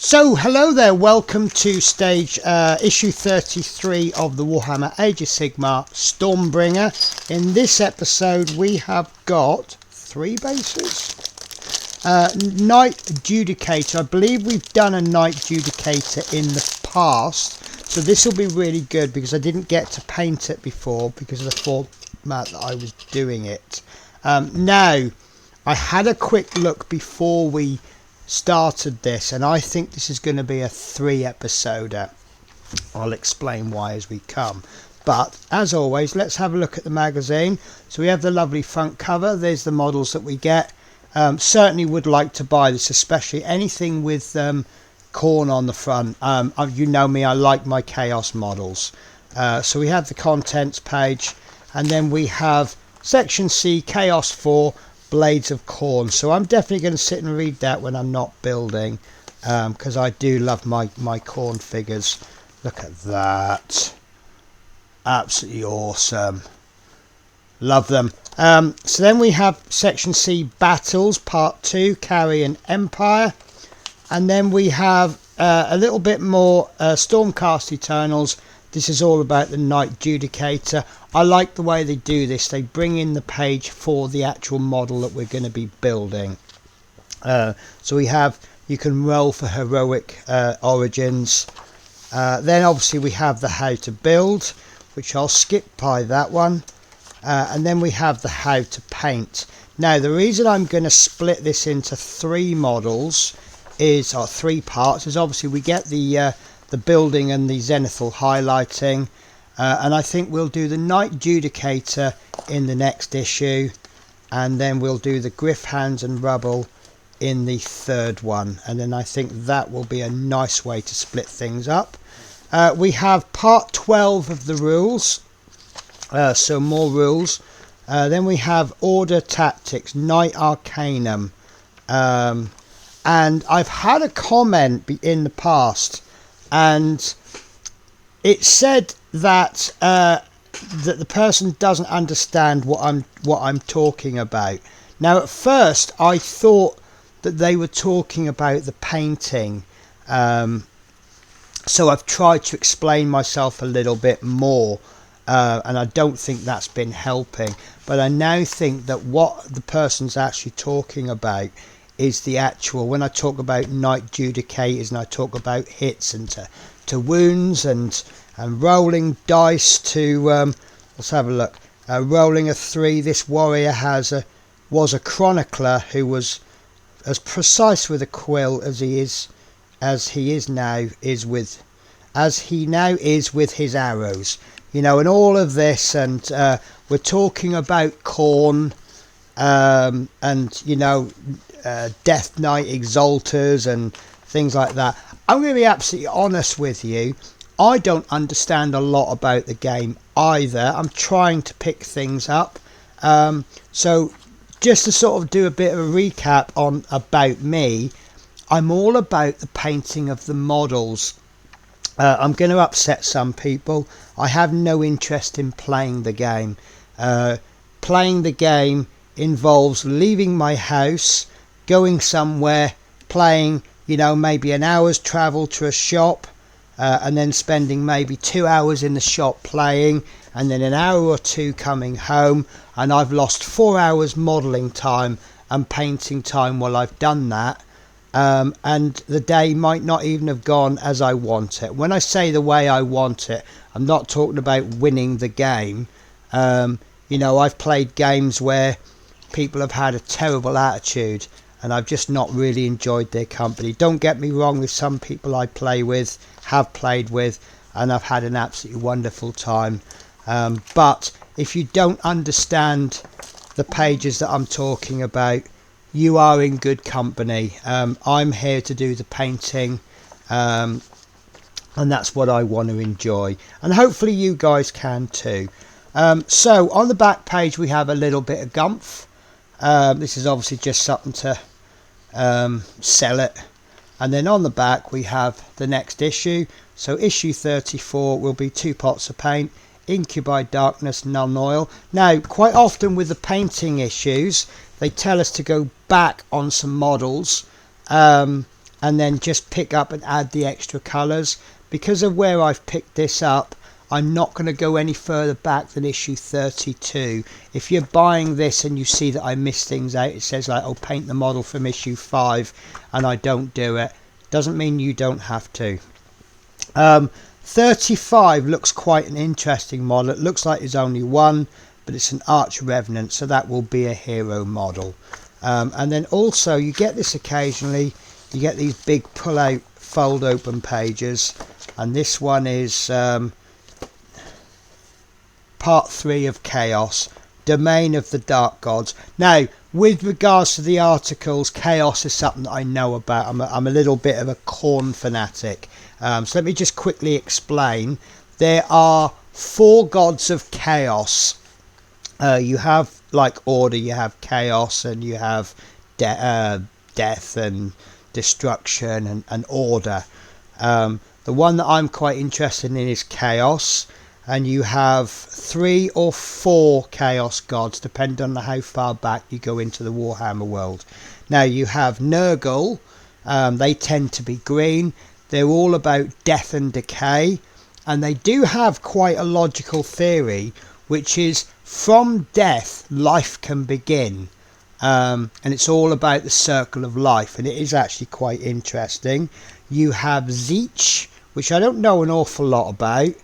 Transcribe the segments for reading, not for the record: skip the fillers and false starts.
So hello there, welcome to stage issue 33 of the Warhammer Age of Sigmar Stormbringer. In this episode we have got 3 bases. Knight Judicator. I believe we've done a Knight Judicator in the past, so this will be really good because I didn't get to paint it before because of the format that I was doing it. Now I had a quick look before we started this, and I think this is going to be a 3-episoder. I'll explain why as we come, but as always, let's have a look at the magazine. So we have the lovely front cover. There's the models that we get. Certainly would like to buy this, especially anything with Khorne on the front. You know me, I like my chaos models. So we have the contents page, and then we have section C, chaos 4, Blades of Khorne. So I'm definitely going to sit and read that when I'm not building, because I do love my Khorne figures. Look at that, absolutely awesome, love them. So then we have section C, battles, part 2, Carrion Empire, and then we have a little bit more Stormcast Eternals. This is all about the Knight Judicator. I like the way they do this. They bring in the page for the actual model that we're going to be building. So we have, you can roll for heroic origins. Then obviously we have the how to build, which I'll skip by that one. And then we have the how to paint. Now the reason I'm going to split this into 3 models is, or 3 parts, is obviously we get the building and the zenithal highlighting, and I think we'll do the Knight Judicator in the next issue, and then we'll do the Griff Hands and Rubble in the 3rd one, and then I think that will be a nice way to split things up. We have part 12 of the rules, so more rules. Then we have Order Tactics, Knight Arcanum, and I've had a comment in the past, and it said that that the person doesn't understand what I'm talking about. Now at first I thought that they were talking about the painting, so I've tried to explain myself a little bit more, and I don't think that's been helping, but I now think that what the person's actually talking about is the actual, when I talk about Knight Judicators and I talk about hits and to wounds and rolling dice to let's have a look. Rolling a 3, this warrior was a chronicler who was as precise with a quill as he now is with his arrows, you know, and all of this. And we're talking about Khorne, and you know, Death Knight Exalters and things like that. I'm going to be absolutely honest with you, I don't understand a lot about the game either. I'm trying to pick things up, so just to sort of do a bit of a recap on about me, I'm all about the painting of the models. I'm going to upset some people. I have no interest in playing the game. Playing the game involves leaving my house, going somewhere, playing, you know, maybe an hour's travel to a shop, and then spending maybe 2 hours in the shop playing, and then an hour or 2 coming home, and I've lost 4 hours modelling time and painting time while I've done that, and the day might not even have gone as I want it. When I say the way I want it, I'm not talking about winning the game. You know, I've played games where people have had a terrible attitude and I've just not really enjoyed their company. Don't get me wrong, there's some people I have played with, and I've had an absolutely wonderful time. But if you don't understand the pages that I'm talking about, you are in good company. I'm here to do the painting, and that's what I want to enjoy, and hopefully you guys can too. So on the back page we have a little bit of gumph. This is obviously just something to sell it, and then on the back we have the next issue. So issue 34 will be 2 pots of paint, Incubi Darkness, None Oil. Now quite often with the painting issues they tell us to go back on some models, and and then just pick up and add the extra colours. Because of where I've picked this up, I'm not going to go any further back than issue 32. If you're buying this and you see that I miss things out, it says like, oh, paint the model from issue 5, and I don't do it, doesn't mean you don't have to. 35 looks quite an interesting model. It looks like there's only one, but it's an Arch Revenant, so that will be a hero model. And then also you get this occasionally, you get these big pull out fold open pages, and this one is part 3 of Chaos, Domain of the Dark Gods. Now, with regards to the articles, Chaos is something that I know about. I'm a little bit of a Khorne fanatic. So let me just quickly explain. There are 4 gods of chaos. You have like order, you have chaos, and you have death and destruction and order. The one that I'm quite interested in is chaos, and you have 3 or 4 chaos gods depending on how far back you go into the Warhammer world. Now you have Nurgle. They tend to be green. They're all about death and decay, and they do have quite a logical theory, which is from death life can begin, and it's all about the circle of life, and it is actually quite interesting. You have Tzeentch, which I don't know an awful lot about.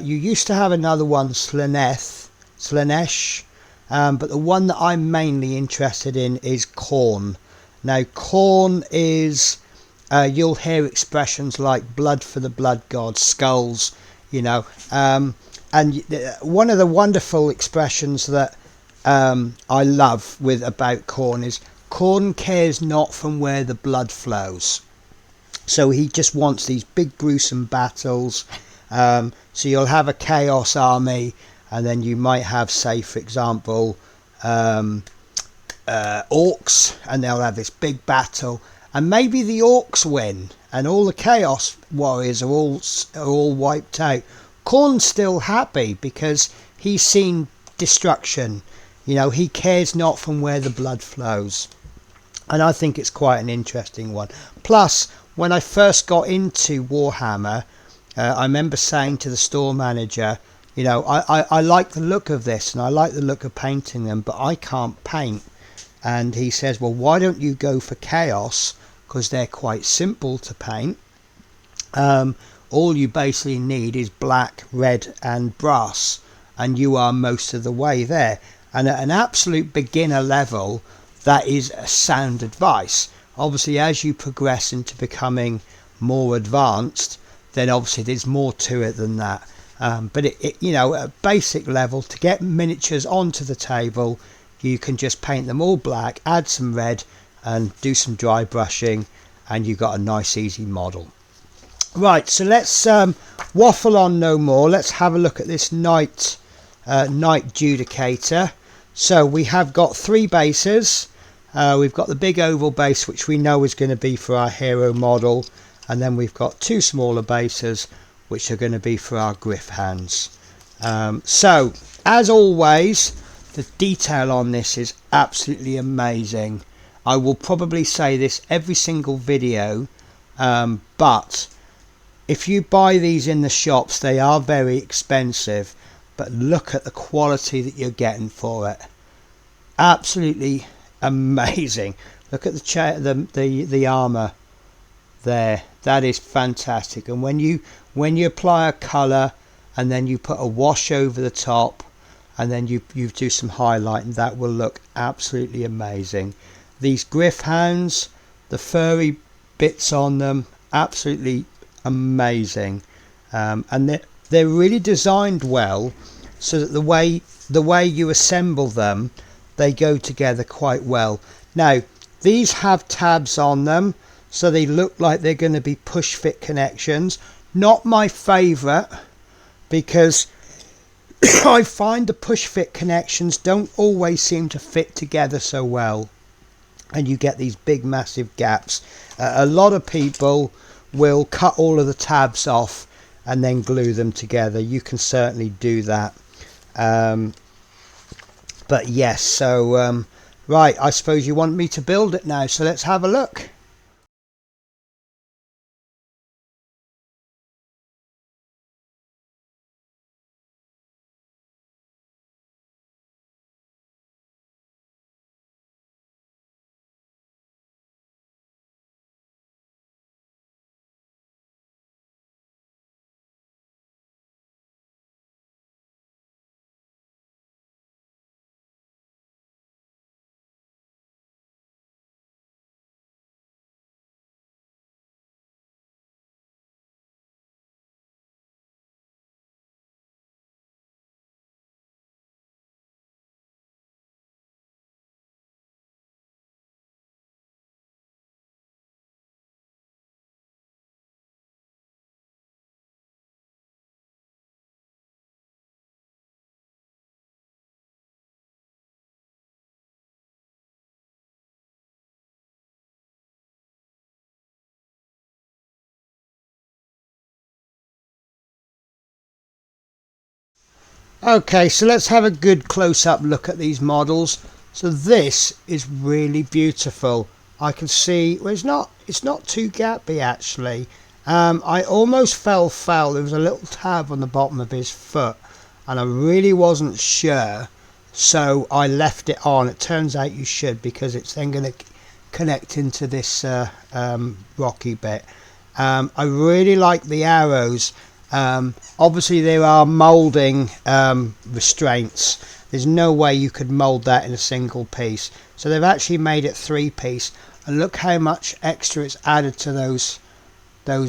You used to have another one, Slaanesh, but the one that I'm mainly interested in is Khorne. Now Khorne is, you'll hear expressions like blood for the blood god, skulls, you know, and one of the wonderful expressions that I love about Khorne is Khorne cares not from where the blood flows. So he just wants these big gruesome battles. So you'll have a chaos army, and then you might have, say for example, orcs, and they'll have this big battle, and maybe the orcs win and all the chaos warriors are all wiped out. Khorne's still happy because he's seen destruction. You know, he cares not from where the blood flows, and I think it's quite an interesting one. Plus, when I first got into Warhammer, I remember saying to the store manager, you know, I like the look of this and I like the look of painting them, but I can't paint. And he says, well, why don't you go for chaos, because they're quite simple to paint. All you basically need is black, red and brass, and you are most of the way there. And at an absolute beginner level, that is sound advice. Obviously, as you progress into becoming more advanced, then obviously there's more to it than that. But you know, at a basic level, to get miniatures onto the table, you can just paint them all black, add some red and do some dry brushing, and you've got a nice easy model. Right, so let's waffle on no more. Let's have a look at this Knight Judicator. So we have got 3 bases. We've got the big oval base, which we know is going to be for our hero model, and then we've got 2 smaller bases which are going to be for our Griff hands. So as always, the detail on this is absolutely amazing. I will probably say this every single video, but if you buy these in the shops, they are very expensive, but look at the quality that you're getting for it. Absolutely amazing. Look at the armor there. That is fantastic. And when you apply a color and then you put a wash over the top and then you do some highlighting, that will look absolutely amazing. These Griff hounds, the furry bits on them, absolutely amazing. And they're really designed well, so that the way you assemble them, they go together quite well. Now these have tabs on them, so they look like they're going to be push fit connections. Not my favorite, because I find the push fit connections don't always seem to fit together so well, and you get these big massive gaps. A lot of people will cut all of the tabs off and then glue them together. You can certainly do that. But yes, so right, I suppose you want me to build it now, so let's have a look. Okay, so let's have a good close-up look at these models. So this is really beautiful. I can see, well, it's not too gappy actually. I almost fell foul. There was a little tab on the bottom of his foot and I really wasn't sure, so I left it on. It turns out you should, because it's then going to connect into this rocky bit. I really like the arrows. Obviously there are moulding restraints. There's no way you could mould that in a single piece, so they've actually made it 3-piece, and look how much extra it's added to those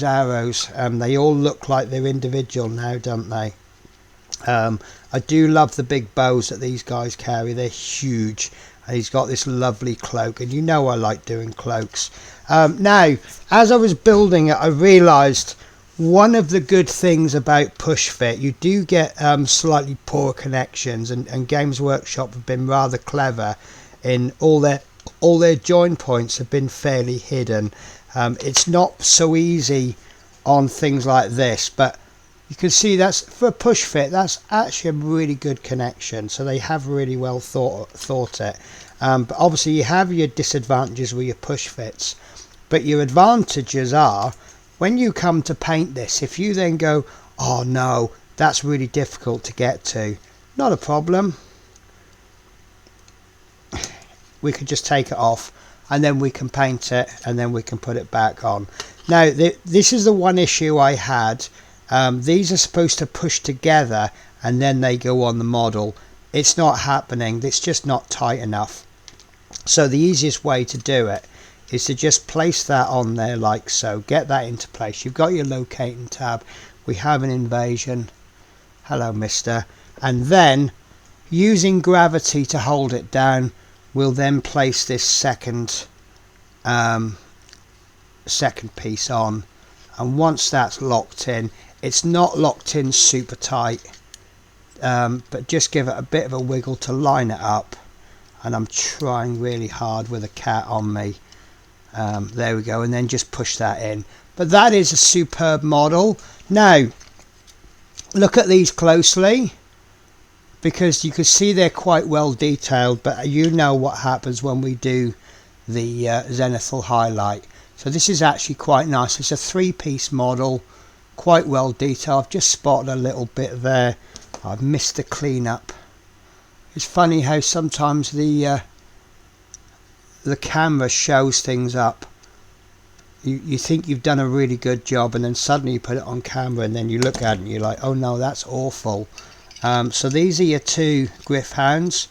arrows. They all look like they're individual now, don't they? I do love the big bows that these guys carry. They're huge, and he's got this lovely cloak, and you know I like doing cloaks. Now as I was building it, I realized one of the good things about push fit, you do get slightly poor connections, and Games Workshop have been rather clever in all their join points have been fairly hidden. It's not so easy on things like this, but you can see that's for push fit, that's actually a really good connection, so they have really well thought it. But obviously you have your disadvantages with your push fits, but your advantages are, when you come to paint this, if you then go, oh no, that's really difficult to get to, not a problem, we can just take it off and then we can paint it and then we can put it back on. Now this is the one issue I had. These are supposed to push together and then they go on the model. It's not happening, it's just not tight enough. So the easiest way to do it is to just place that on there like so. Get that into place. You've got your locating tab. We have an invasion. Hello, mister. And then using gravity to hold it down, we'll then place this second piece on. And once that's locked in, it's not locked in super tight, but just give it a bit of a wiggle to line it up. And I'm trying really hard with a cat on me. There we go, and then just push that in. But that is a superb model. Now look at these closely, because you can see they're quite well detailed, but you know what happens when we do the zenithal highlight. So this is actually quite nice. It's a 3-piece model, quite well detailed. I've just spotted a little bit there. I've missed the cleanup. It's funny how sometimes the camera shows things up. You think you've done a really good job, and then suddenly you put it on camera and then you look at it and you're like, oh no, that's awful. So these are your 2 Gryph-hounds,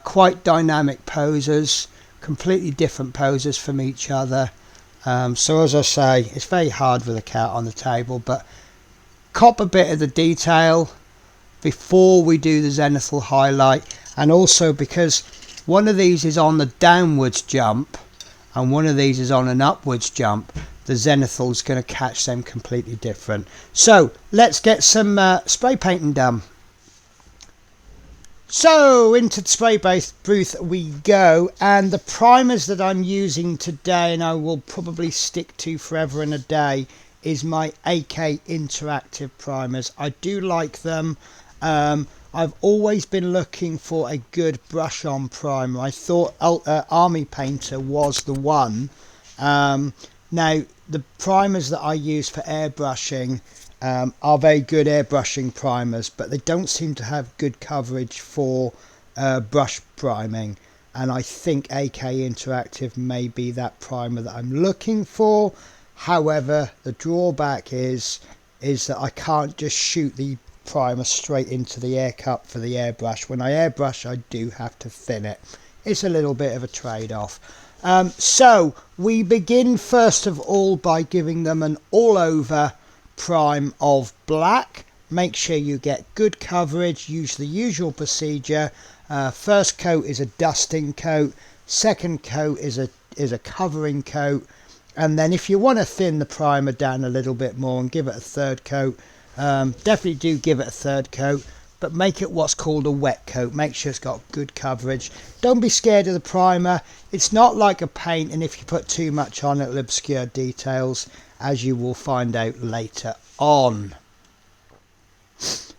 quite dynamic posers, completely different posers from each other. So as I say, it's very hard with a cat on the table, but cop a bit of the detail before we do the zenithal highlight. And also because one of these is on the downwards jump and one of these is on an upwards jump, the zenithal is going to catch them completely different. So let's get some spray painting done. So into the spray booth we go, and the primers that I'm using today, and I will probably stick to forever and a day, is my AK interactive primers. I do like them. I've always been looking for a good brush on primer. I thought Army Painter was the one. Now the primers that I use for airbrushing are very good airbrushing primers, but they don't seem to have good coverage for brush priming, and I think AK Interactive may be that primer that I'm looking for. However, the drawback is that I can't just shoot the primer straight into the air cup for the airbrush. When I airbrush, I do have to thin it. It's a little bit of a trade-off. So we begin first of all by giving them an all-over prime of black. Make sure you get good coverage. Use the usual procedure. First coat is a dusting coat, second coat is a covering coat, and then if you want to thin the primer down a little bit more and give it a third coat, definitely do give it a third coat, but make it what's called a wet coat. Make sure it's got good coverage. Don't be scared of the primer. It's not like a paint, and if you put too much on, it'll obscure details, as you will find out later on.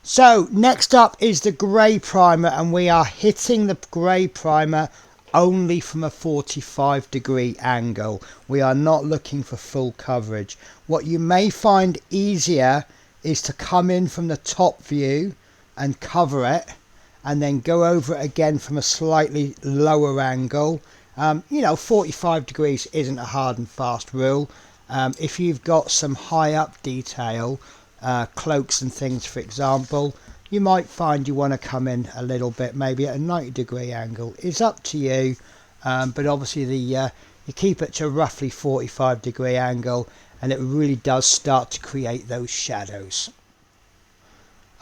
So next up is the grey primer, and we are hitting the grey primer only from a 45-degree angle. We are not looking for full coverage. What you may find easier is to come in from the top view and cover it, and then go over it again from a slightly lower angle. You know, 45 degrees isn't a hard and fast rule. If you've got some high up detail, cloaks and things for example, you might find you want to come in a little bit, maybe at a 90-degree angle. It's up to you, but obviously you keep it to a roughly 45-degree angle, and it really does start to create those shadows.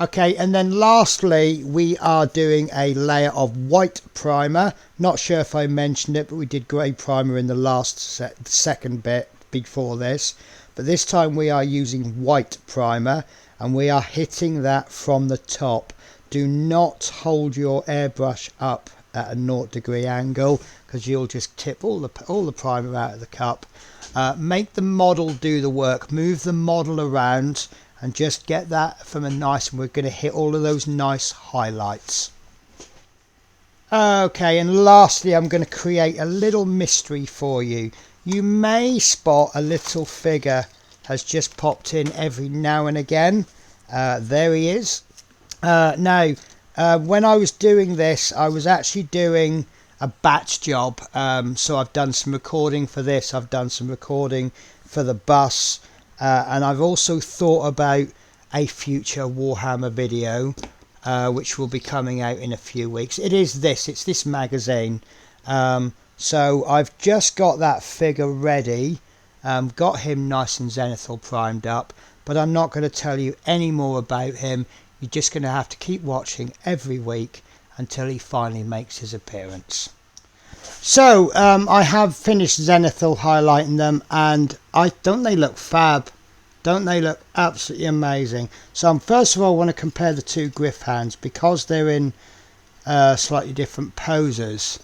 Okay, and then lastly we are doing a layer of white primer. Not sure if I mentioned it, but we did grey primer in the last second bit before this, but this time we are using white primer, and we are hitting that from the top. Do not hold your airbrush up at a 0-degree angle, because you'll just tip all the primer out of the cup. Make the model do the work. Move the model around and just get that from a nice, and we're going to hit all of those nice highlights. Okay, and lastly I'm going to create a little mystery for you. You may spot a little figure has just popped in every now and again. There he is. Now when I was doing this, I was actually doing a batch job, so I've done some recording for this, I've done some recording for the bus, and I've also thought about a future Warhammer video, which will be coming out in a few weeks. It's this magazine. So I've just got that figure ready, got him nice and zenithal primed up, but I'm not going to tell you any more about him. You're just going to have to keep watching every week until he finally makes his appearance. So I have finished zenithal highlighting them, and don't they look fab? Don't they look absolutely amazing? So first of all I want to compare the two griff hands, because they're in slightly different poses.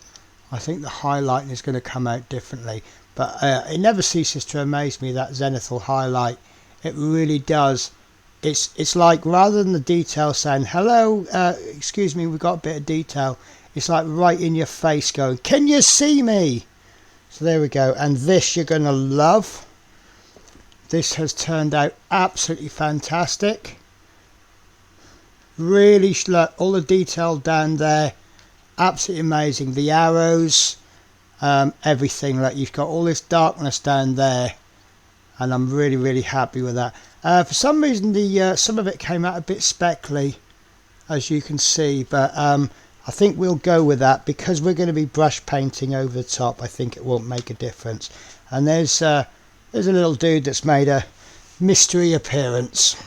I think the highlighting is going to come out differently, but it never ceases to amaze me, that zenithal highlight. It really does. It's like, rather than the detail saying hello, excuse me, we've got a bit of detail, it's like right in your face going, can you see me? So there we go. And this you're going to love. This has turned out absolutely fantastic. Really, look, all the detail down there, absolutely amazing. The arrows, everything. Like, you've got all this darkness down there, and I'm really happy with that. For some reason some of it came out a bit speckly, as you can see, but I think we'll go with that, because we're going to be brush painting over the top. I think it won't make a difference. And there's a little dude that's made a mystery appearance.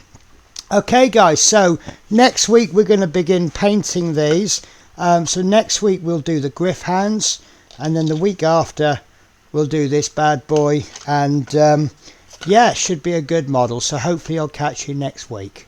Okay guys, so next week we're going to begin painting these. So next week we'll do the griff hands, and then the week after we'll do this bad boy, and yeah, it should be a good model. So hopefully I'll catch you next week.